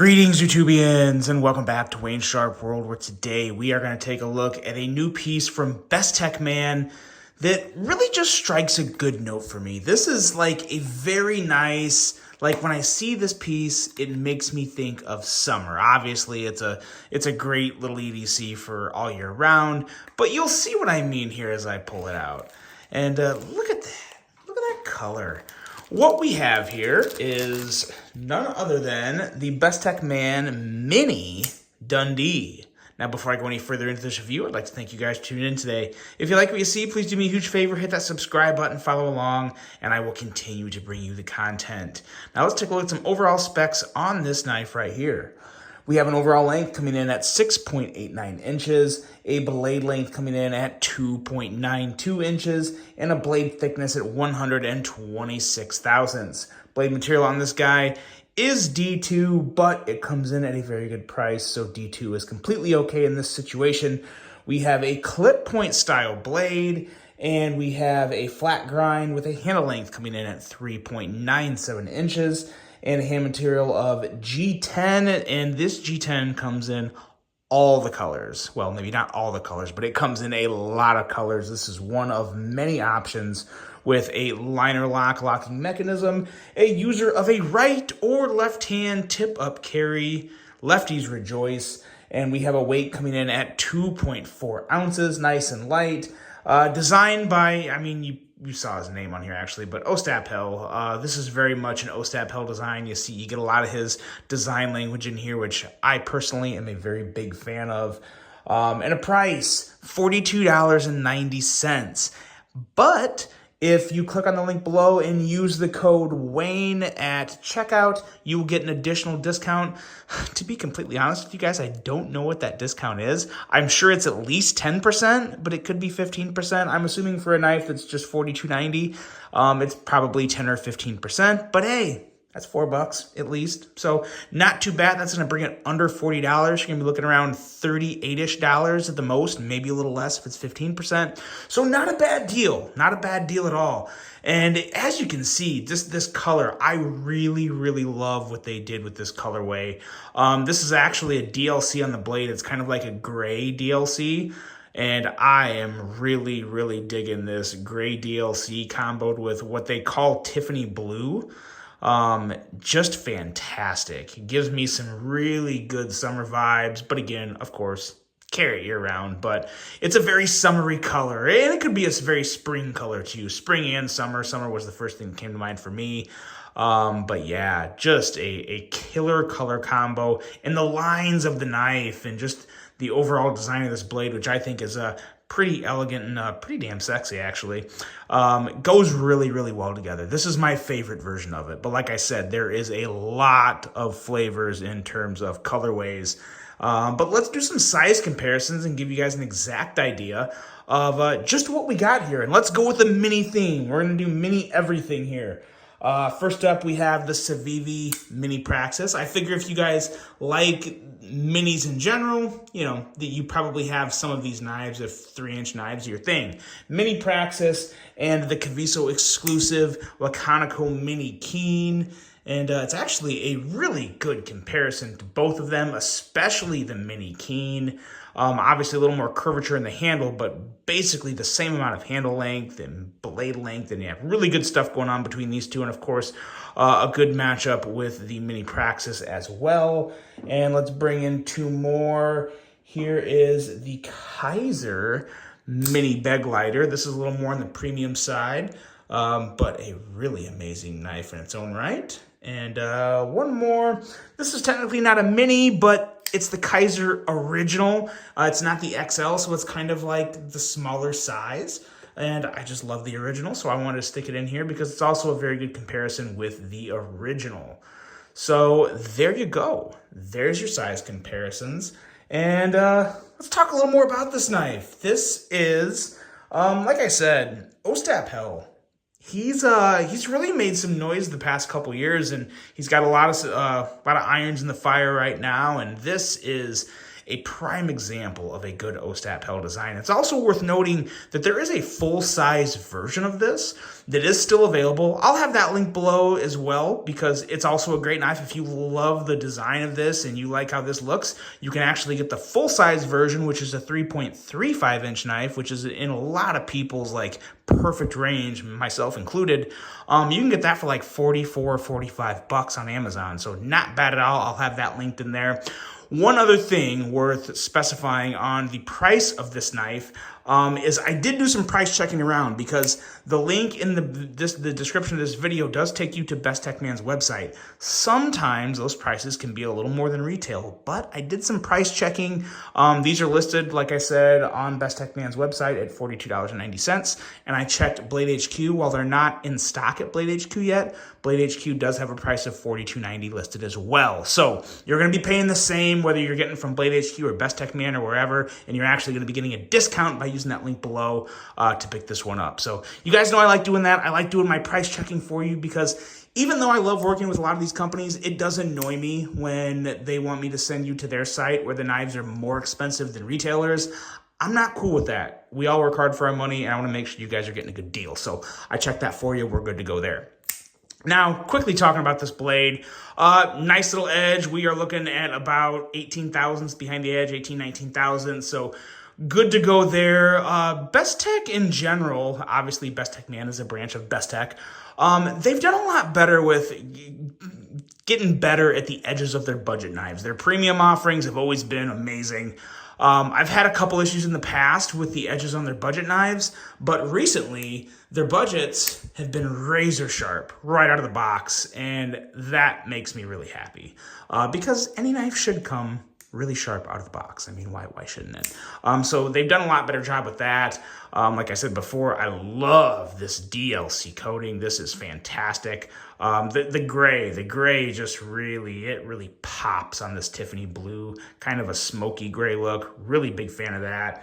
Greetings, YouTubians, and welcome back to Wayne Sharp World, where today we are going to take a look at a new piece from Best Tech Man that really just strikes a good note for me. This is like a very nice, like when I see this piece, it makes me think of summer. Obviously, it's a great little EDC for all year round, but you'll see what I mean here as I pull it out. And look at that. Look at that color. What we have here is none other than the Best Tech Man Mini Dundee. Now, before I go any further into this review, I'd like to thank you guys for tuning in today. If you like what you see, please do me a huge favor, hit that subscribe button, follow along, and I will continue to bring you the content. Now, let's take a look at some overall specs on this knife right here. We have an overall length coming in at 6.89 inches, a blade length coming in at 2.92 inches, and a blade thickness at 126 thousandths. Blade material on this guy is D2, but it comes in at a very good price, so D2 is completely okay in this situation. We have a clip point style blade, and we have a flat grind with a handle length coming in at 3.97 inches. And a hand material of G10, and this G10 comes in all the colors. Well, maybe not all the colors, but it comes in a lot of colors. This is one of many options with a liner lock locking mechanism, a user of a right or left hand tip up carry, lefties rejoice, and we have a weight coming in at 2.4 ounces, nice and light. Designed by, you saw his name on here actually, but Ostap. This is very much an Ostap design. You get a lot of his design language in here, which I personally am a very big fan of. And a price, $42.90. But if you click on the link below and use the code WAYNE at checkout, you will get an additional discount. To be completely honest with you guys, I don't know what that discount is. I'm sure it's at least 10%, but it could be 15%. I'm assuming for a knife that's just $42.90, it's probably 10 or 15%. But hey, that's $4 at least. So not too bad. That's going to bring it under $40. You're going to be looking around $38-ish at the most, maybe a little less if it's 15%. So not a bad deal. Not a bad deal at all. And as you can see, this color, I really, really love what they did with this colorway. This is actually a DLC on the blade. It's kind of like a gray DLC. And I am really, really digging this gray DLC comboed with what they call Tiffany blue. Just fantastic. It gives me some really good summer vibes, but again, of course, carry it year round, but it's a very summery color, and it could be a very spring color too. Spring and summer. Summer was the first thing that came to mind for me. But yeah, just a killer color combo, and the lines of the knife and just the overall design of this blade, which I think is pretty elegant and pretty damn sexy, actually. Goes really, really well together. This is my favorite version of it. But like I said, there is a lot of flavors in terms of colorways. But let's do some size comparisons and give you guys an exact idea of just what we got here. And let's go with the mini theme. We're going to do mini everything here. First up, we have the Civivi Mini Praxis. I figure if you guys like minis in general, that you probably have some of these knives, if 3-inch knives are your thing. Mini Praxis and the Caviso exclusive Laconico Mini Keen. And it's actually a really good comparison to both of them, especially the Mini Keen. Obviously a little more curvature in the handle, but basically the same amount of handle length and blade length, and yeah, really good stuff going on between these two, and of course a good matchup with the Mini Praxis as well. And let's bring in two more. Here is the Kaiser Mini Beg Lighter. This is a little more on the premium side, but a really amazing knife in its own right. And one more. This is technically not a mini, but it's the Kaiser original. It's not the XL, so it's kind of like the smaller size. And I just love the original, so I wanted to stick it in here because it's also a very good comparison with the original. So there you go. There's your size comparisons. And let's talk a little more about this knife. This is, like I said, Ostap. He's really made some noise the past couple years, and he's got a lot of irons in the fire right now. And this is a prime example of a good OSTAP pedal design. It's also worth noting that there is a full-size version of this that is still available. I'll have that link below as well because it's also a great knife. If you love the design of this and you like how this looks, you can actually get the full-size version, which is a 3.35-inch knife, which is in a lot of people's like perfect range, myself included. You can get that for like $44 or $45 on Amazon, so not bad at all. I'll have that linked in there. One other thing worth specifying on the price of this knife is I did do some price checking around because the link in the description of this video does take you to Best Tech Man's website. Sometimes those prices can be a little more than retail, but I did some price checking. These are listed, like I said, on Best Tech Man's website at $42.90, and I checked Blade HQ. While they're not in stock at Blade HQ yet, Blade HQ does have a price of $42.90 listed as well. So you're going to be paying the same whether you're getting from Blade HQ or Best Tech Man or wherever, and you're actually going to be getting a discount by using that link below to pick this one up. So you guys know I like doing that. I like doing my price checking for you because even though I love working with a lot of these companies, it does annoy me when they want me to send you to their site where the knives are more expensive than retailers. I'm not cool with that. We all work hard for our money, and I want to make sure you guys are getting a good deal. So I checked that for you. We're good to go there. Now, quickly talking about this blade, nice little edge. We are looking at about 18 thousandths behind the edge, 18, 19 thousandths. So good to go there. Best Tech in general, obviously Best Tech Man is a branch of Best Tech. They've done a lot better with getting better at the edges of their budget knives. Their premium offerings have always been amazing. I've had a couple issues in the past with the edges on their budget knives, but recently their budgets have been razor sharp right out of the box, and that makes me really happy because any knife should come really sharp out of the box. I mean, why shouldn't it? So they've done a lot better job with that. Like I said before, I love this DLC coating. This is fantastic. The gray just really pops on this Tiffany blue, kind of a smoky gray look. Really big fan of that.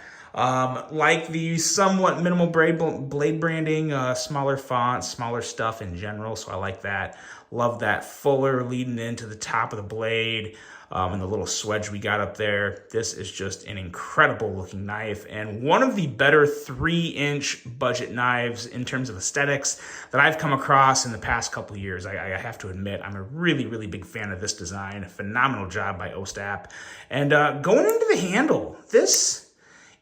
Like the somewhat minimal blade branding, smaller fonts, smaller stuff in general. So I like that. Love that fuller leading into the top of the blade. And the little swedge we got up there. This is just an incredible looking knife and one of the better 3-inch budget knives in terms of aesthetics that I've come across in the past couple of years. I have to admit, I'm a really big fan of this design. A phenomenal job by OSTAP. And going into the handle, this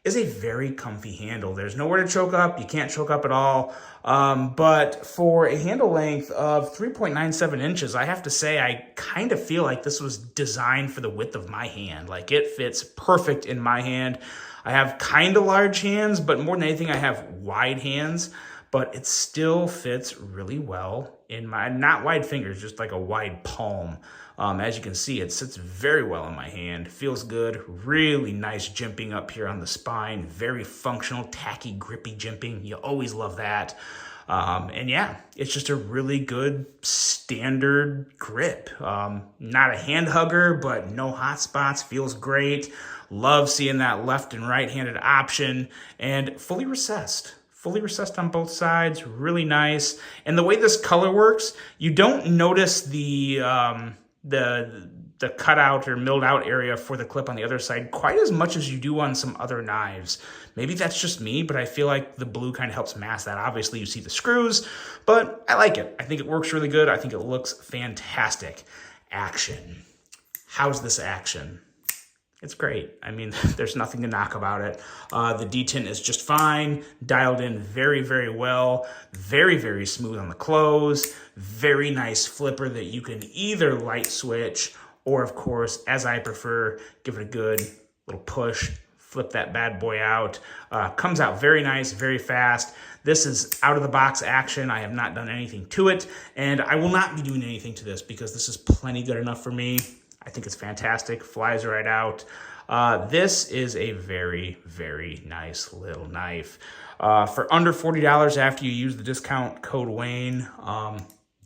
is a very comfy handle. There's nowhere to choke up. You can't choke up at all. But for a handle length of 3.97 inches, I have to say I kind of feel like this was designed for the width of my hand. Like it fits perfect in my hand. I have kind of large hands, but more than anything, I have wide hands. But it still fits really well in my, not wide fingers, just like a wide palm. As you can see, it sits very well in my hand. Feels good. Really nice jimping up here on the spine. Very functional, tacky, grippy jimping. You always love that. And yeah, it's just a really good standard grip. Not a hand hugger, but no hot spots. Feels great. Love seeing that left and right-handed option. And fully recessed. Fully recessed on both sides, really nice. And the way this color works, you don't notice the cutout or milled out area for the clip on the other side quite as much as you do on some other knives. Maybe that's just me, but I feel like the blue kind of helps mask that. Obviously, you see the screws, but I like it. I think it works really good. I think it looks fantastic. Action. How's this action? It's great. I mean, there's nothing to knock about it. The detent is just fine, dialed in very well, very smooth on the close, very nice flipper that you can either light switch or, of course, as I prefer, give it a good little push, flip that bad boy out. Comes out very nice, very fast. This is out-of-the-box action. I have not done anything to it, and I will not be doing anything to this because this is plenty good enough for me. I think it's fantastic, flies right out. This is a very nice little knife. For under $40 after you use the discount code Wayne,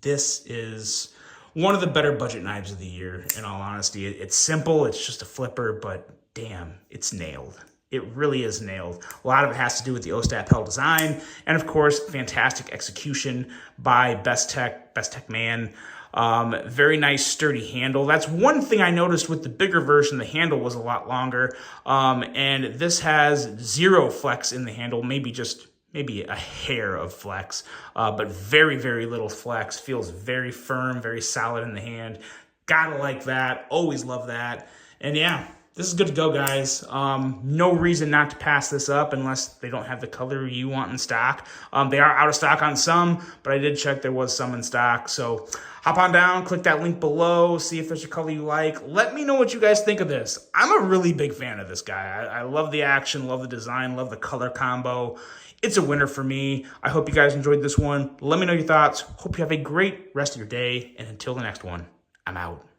this is one of the better budget knives of the year, in all honesty. It's simple, it's just a flipper, but damn, it's nailed. It really is nailed. A lot of it has to do with the OSTAP pedal design, and of course, fantastic execution by Best Tech Man. Very nice sturdy handle. That's one thing I noticed with the bigger version. The handle was a lot longer, and this has 0 flex in the handle, maybe a hair of flex, but very, very little flex. Feels very firm, very solid in the hand. Gotta like that. Always love that. And yeah, this is good to go, guys. No reason not to pass this up unless they don't have the color you want in stock. They are out of stock on some, but I did check there was some in stock. So hop on down, click that link below, see if there's a color you like. Let me know what you guys think of this. I'm a really big fan of this guy. I love the action, love the design, love the color combo. It's a winner for me. I hope you guys enjoyed this one. Let me know your thoughts. Hope you have a great rest of your day. And until the next one, I'm out.